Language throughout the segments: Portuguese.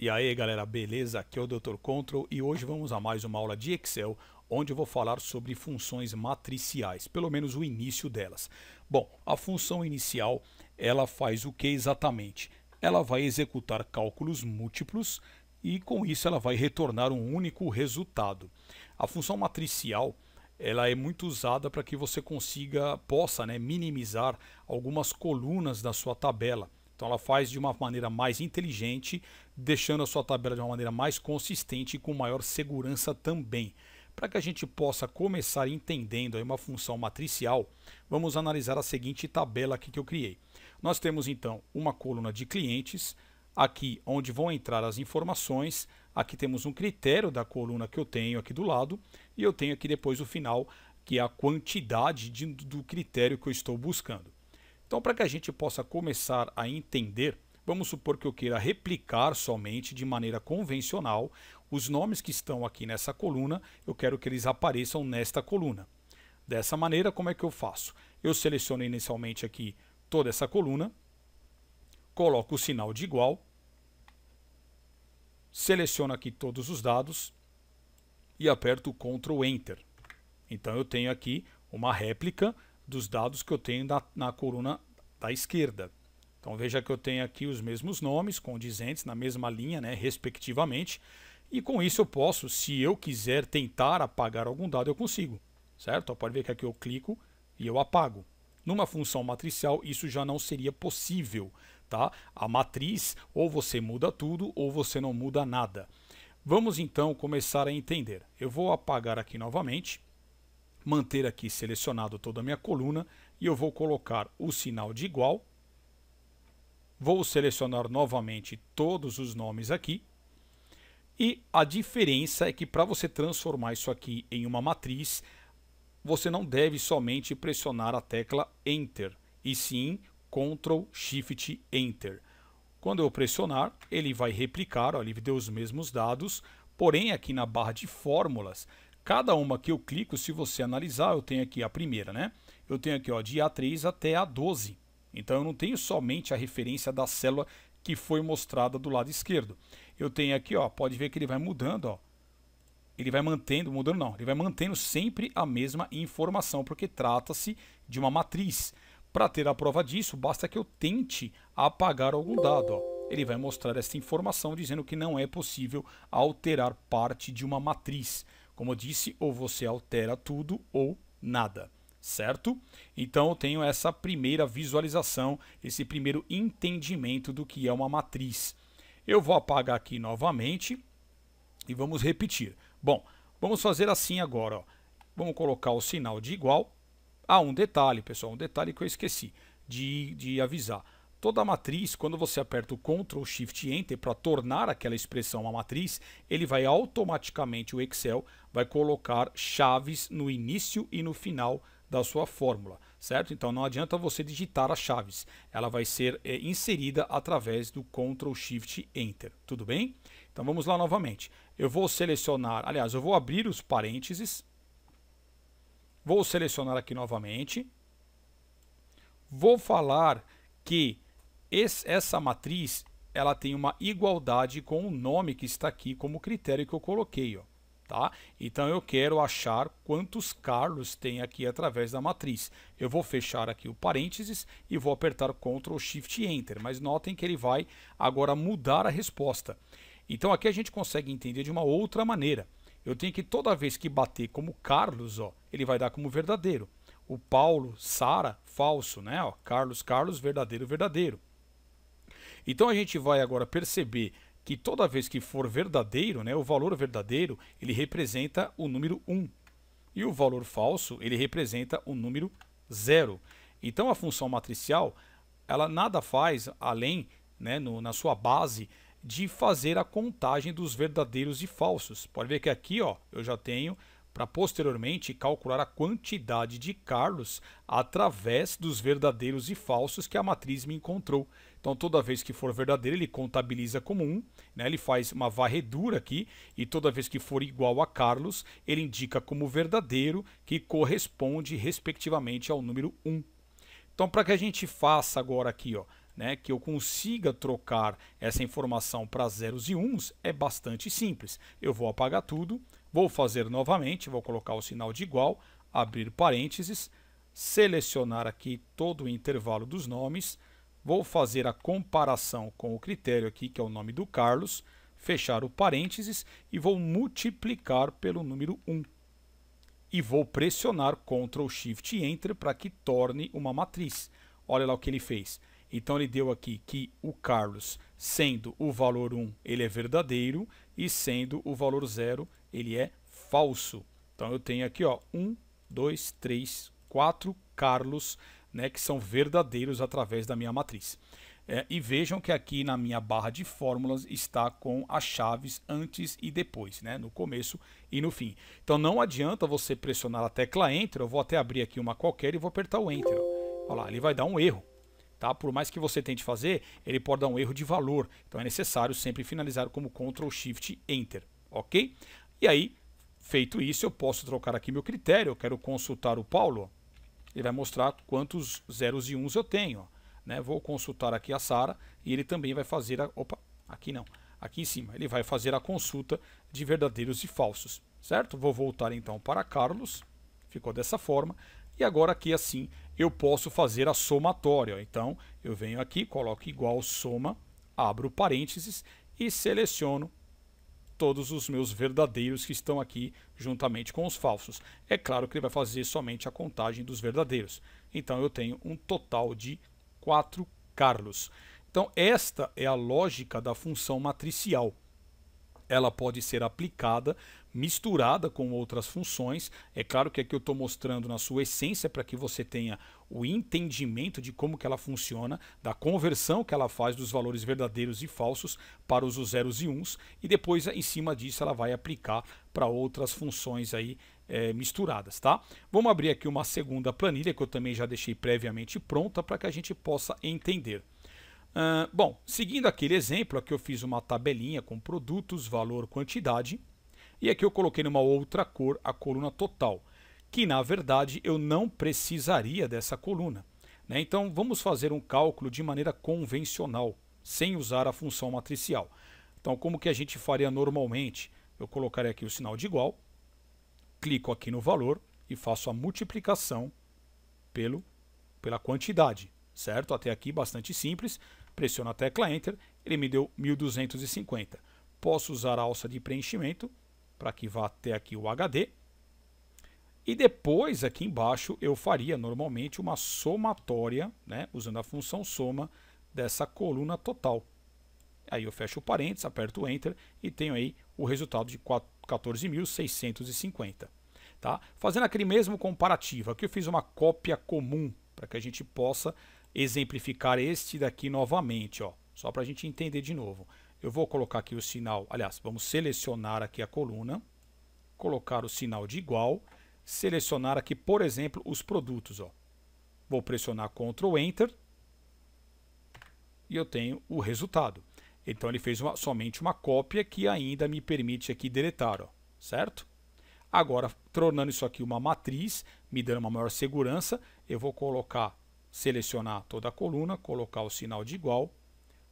E aí galera, beleza? Aqui é o Dr. Control e hoje vamos a mais uma aula de Excel, onde eu vou falar sobre funções matriciais, pelo menos o início delas. Bom, a função inicial, ela faz o que exatamente? Ela vai executar cálculos múltiplos e com isso ela vai retornar um único resultado. A função matricial, ela é muito usada para que você possa minimizar algumas colunas da sua tabela. Então ela faz de uma maneira mais inteligente, deixando a sua tabela de uma maneira mais consistente e com maior segurança também. Para que a gente possa começar entendendo aí uma função matricial, vamos analisar a seguinte tabela aqui que eu criei. Nós temos então uma coluna de clientes, aqui onde vão entrar as informações, aqui temos um critério da coluna que eu tenho aqui do lado, e eu tenho aqui depois o final, que é a quantidade do critério que eu estou buscando. Então, para que a gente possa começar a entender, vamos supor que eu queira replicar somente de maneira convencional os nomes que estão aqui nessa coluna, eu quero que eles apareçam nesta coluna. Dessa maneira, como é que eu faço? Eu seleciono inicialmente aqui toda essa coluna, coloco o sinal de igual, seleciono aqui todos os dados e aperto o Ctrl Enter. Então eu tenho aqui uma réplica dos dados que eu tenho na coluna da esquerda. Então veja que eu tenho aqui os mesmos nomes condizentes na mesma linha, respectivamente, e com isso eu posso, se eu quiser tentar apagar algum dado, eu consigo, certo? Pode ver que aqui eu clico e eu apago. Numa função matricial isso já não seria possível, tá? A matriz, ou você muda tudo ou você não muda nada. Vamos então começar a entender. Eu vou apagar aqui novamente, manter aqui selecionado toda a minha coluna e eu vou colocar o sinal de igual. Vou selecionar novamente todos os nomes aqui. E a diferença é que para você transformar isso aqui em uma matriz, você não deve somente pressionar a tecla Enter, e sim Ctrl Shift Enter. Quando eu pressionar, ele vai replicar, ó, ele deu os mesmos dados, porém aqui na barra de fórmulas, cada uma que eu clico, se você analisar, eu tenho aqui a primeira, Eu tenho aqui, ó, de A3 até A12. Então eu não tenho somente a referência da célula que foi mostrada do lado esquerdo. Eu tenho aqui, ó, pode ver que ele vai mudando, ó. Ele vai mantendo, mudando não, ele vai mantendo sempre a mesma informação, porque trata-se de uma matriz. Para ter a prova disso, basta que eu tente apagar algum dado, ó. Ele vai mostrar essa informação dizendo que não é possível alterar parte de uma matriz. Como eu disse, ou você altera tudo ou nada, certo? Então eu tenho essa primeira visualização, esse primeiro entendimento do que é uma matriz. Eu vou apagar aqui novamente e vamos repetir. Bom, vamos fazer assim agora, ó. Vamos colocar o sinal de igual. Ah, um detalhe, pessoal, um detalhe que eu esqueci de avisar. Toda matriz, quando você aperta o Ctrl Shift Enter para tornar aquela expressão uma matriz, ele vai automaticamente, o Excel vai colocar chaves no início e no final da sua fórmula, certo? Então não adianta você digitar as chaves, ela vai ser inserida através do Ctrl Shift Enter, tudo bem? Então vamos lá novamente. Eu vou selecionar, aliás, eu vou abrir os parênteses, vou selecionar aqui novamente, vou falar que essa matriz ela tem uma igualdade com o nome que está aqui como critério que eu coloquei, ó, tá? Então eu quero achar quantos Carlos tem aqui através da matriz. Eu vou fechar aqui o parênteses e vou apertar Ctrl Shift Enter, mas notem que ele vai agora mudar a resposta. Então aqui a gente consegue entender de uma outra maneira. Eu tenho que toda vez que bater como Carlos, ó, ele vai dar como verdadeiro. O Paulo, Sara, falso, Ó, Carlos, Carlos, verdadeiro, verdadeiro. Então a gente vai agora perceber que toda vez que for verdadeiro, o valor verdadeiro, ele representa o número 1. E o valor falso, ele representa o número 0. Então a função matricial, ela nada faz além, na sua base, de fazer a contagem dos verdadeiros e falsos. Pode ver que aqui, ó, eu já tenho para posteriormente calcular a quantidade de Carlos através dos verdadeiros e falsos que a matriz me encontrou. Então toda vez que for verdadeiro ele contabiliza como 1, ele faz uma varredura aqui e toda vez que for igual a Carlos ele indica como verdadeiro, que corresponde respectivamente ao número 1. Então para que a gente faça agora aqui, ó, né, que eu consiga trocar essa informação para zeros e uns é bastante simples. Eu vou apagar tudo, vou fazer novamente, vou colocar o sinal de igual, abrir parênteses, selecionar aqui todo o intervalo dos nomes, vou fazer a comparação com o critério aqui, que é o nome do Carlos, fechar o parênteses e vou multiplicar pelo número 1. E vou pressionar Ctrl Shift Enter para que torne uma matriz. Olha lá o que ele fez. Então ele deu aqui que o Carlos, sendo o valor 1, ele é verdadeiro, e sendo o valor 0, ele é falso. Então eu tenho aqui, ó, 1, 2, 3, 4 Carlos, né, que são verdadeiros através da minha matriz. E vejam que aqui na minha barra de fórmulas está com as chaves antes e depois, né, no começo e no fim. Então não adianta você pressionar a tecla Enter, eu vou até abrir aqui uma qualquer e vou apertar o Enter. Olha lá, ele vai dar um erro. Tá? Por mais que você tente fazer, ele pode dar um erro de valor. Então é necessário sempre finalizar como Ctrl Shift Enter, ok? E aí, feito isso, eu posso trocar aqui meu critério. Eu quero consultar o Paulo. Ele vai mostrar quantos zeros e uns eu tenho. Né? Vou consultar aqui a Sara e ele também vai fazer a... Opa, aqui não. Aqui em cima. Ele vai fazer a consulta de verdadeiros e falsos. Certo? Vou voltar então para Carlos. Ficou dessa forma. E agora aqui assim eu posso fazer a somatória. Então eu venho aqui, coloco igual soma, abro parênteses e seleciono todos os meus verdadeiros que estão aqui juntamente com os falsos. É claro que ele vai fazer somente a contagem dos verdadeiros. Então eu tenho um total de 4 Carlos. Então esta é a lógica da função matricial. Ela pode ser aplicada, misturada com outras funções. É claro que aqui eu estou mostrando na sua essência para que você tenha o entendimento de como que ela funciona, da conversão que ela faz dos valores verdadeiros e falsos para os zeros e uns, e depois em cima disso ela vai aplicar para outras funções aí misturadas, tá? Vamos abrir aqui uma segunda planilha que eu também já deixei previamente pronta para que a gente possa entender. Bom, seguindo aquele exemplo, aqui eu fiz uma tabelinha com produtos, valor, quantidade, e aqui eu coloquei numa outra cor a coluna total, que na verdade eu não precisaria dessa coluna, né? Então vamos fazer um cálculo de maneira convencional, sem usar a função matricial. Então como que a gente faria normalmente? Eu colocaria aqui o sinal de igual, clico aqui no valor e faço a multiplicação pela quantidade, certo? Até aqui bastante simples. Pressiono a tecla Enter, ele me deu 1250. Posso usar a alça de preenchimento para que vá até aqui o HD. E depois aqui embaixo eu faria normalmente uma somatória, né, usando a função soma dessa coluna total. Aí eu fecho o parênteses, aperto o Enter e tenho aí o resultado de 14.650. Tá? Fazendo aquele mesmo comparativo, aqui eu fiz uma cópia comum para que a gente possa exemplificar este daqui novamente, ó, só para a gente entender de novo. Eu vou colocar aqui o sinal, aliás, vamos selecionar aqui a coluna, colocar o sinal de igual, selecionar aqui, por exemplo, os produtos. Ó. Vou pressionar Ctrl Enter e eu tenho o resultado. Então ele fez somente uma cópia que ainda me permite aqui deletar, ó, certo? Agora, tornando isso aqui uma matriz, me dando uma maior segurança, eu vou selecionar toda a coluna, colocar o sinal de igual,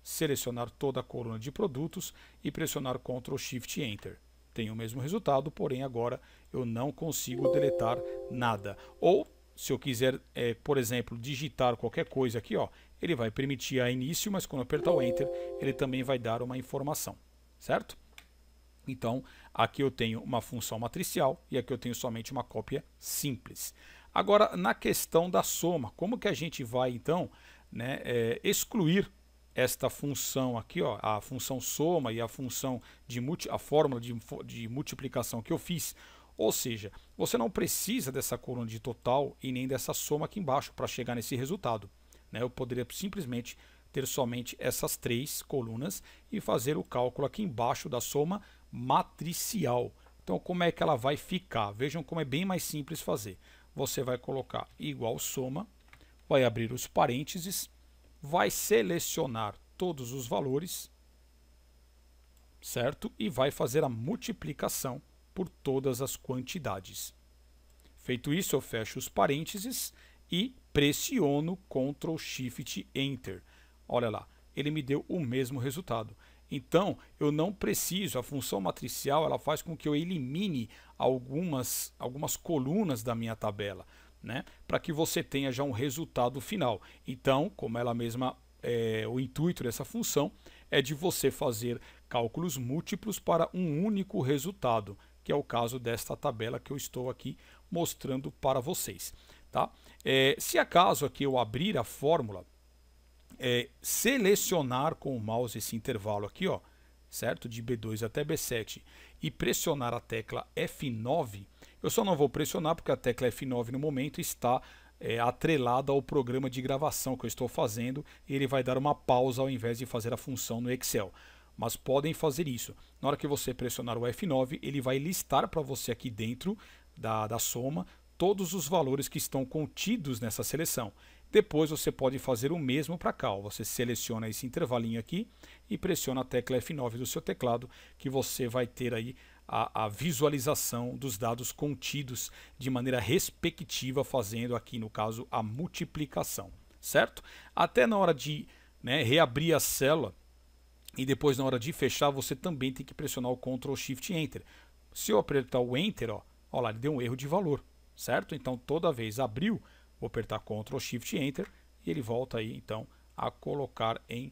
selecionar toda a coluna de produtos e pressionar Ctrl Shift Enter. Tem o mesmo resultado, porém agora eu não consigo deletar nada. Ou, se eu quiser, por exemplo, digitar qualquer coisa aqui, ó, ele vai permitir a início, mas quando eu apertar o Enter, ele também vai dar uma informação, certo? Então, aqui eu tenho uma função matricial e aqui eu tenho somente uma cópia simples. Agora, na questão da soma, como que a gente vai, então, né, excluir esta função aqui, ó, a função soma e a função a fórmula de multiplicação que eu fiz? Ou seja, você não precisa dessa coluna de total e nem dessa soma aqui embaixo para chegar nesse resultado. Né? Eu poderia simplesmente ter somente essas três colunas e fazer o cálculo aqui embaixo da soma matricial. Então, como é que ela vai ficar? Vejam como é bem mais simples fazer. Você vai colocar igual soma, vai abrir os parênteses, vai selecionar todos os valores, certo? E vai fazer a multiplicação por todas as quantidades. Feito isso, eu fecho os parênteses e pressiono Ctrl Shift Enter. olha lá, ele me deu o mesmo resultado. Então, eu não preciso, a função matricial ela faz com que eu elimine algumas colunas da minha tabela, né, para que você tenha já um resultado final. Então, como ela mesma, o intuito dessa função é de você fazer cálculos múltiplos para um único resultado, que é o caso desta tabela que eu estou aqui mostrando para vocês. Tá? Se acaso aqui eu abrir a fórmula, selecionar com o mouse esse intervalo aqui, ó, certo? De B2 até B7 e pressionar a tecla F9, eu só não vou pressionar porque a tecla F9 no momento está atrelada ao programa de gravação que eu estou fazendo e ele vai dar uma pausa ao invés de fazer a função no Excel. Mas podem fazer isso. Na hora que você pressionar o F9, ele vai listar para você aqui dentro da soma todos os valores que estão contidos nessa seleção. Depois você pode fazer o mesmo para cá. Você seleciona esse intervalinho aqui e pressiona a tecla F9 do seu teclado, que você vai ter aí a visualização dos dados contidos de maneira respectiva, fazendo aqui no caso a multiplicação, certo? Até na hora de reabrir a célula e depois na hora de fechar, você também tem que pressionar o Ctrl Shift Enter. Se eu apertar o Enter, ó lá, ele deu um erro de valor, certo? Então toda vez abriu, vou apertar Ctrl Shift Enter e ele volta aí então a colocar em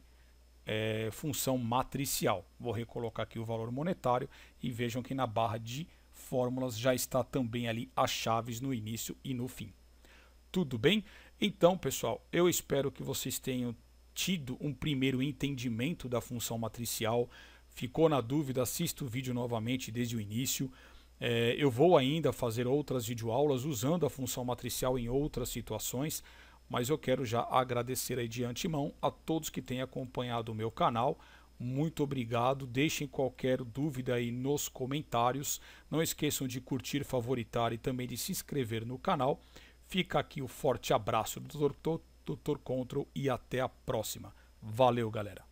função matricial. Vou recolocar aqui o valor monetário e vejam que na barra de fórmulas já está também ali as chaves no início e no fim. Tudo bem? Então, pessoal, eu espero que vocês tenham tido um primeiro entendimento da função matricial. Ficou na dúvida? Assista o vídeo novamente desde o início. Eu vou ainda fazer outras videoaulas usando a função matricial em outras situações, mas eu quero já agradecer aí de antemão a todos que têm acompanhado o meu canal. Muito obrigado, deixem qualquer dúvida aí nos comentários. Não esqueçam de curtir, favoritar e também de se inscrever no canal. Fica aqui o forte abraço do Dr. Control e até a próxima. Valeu, galera!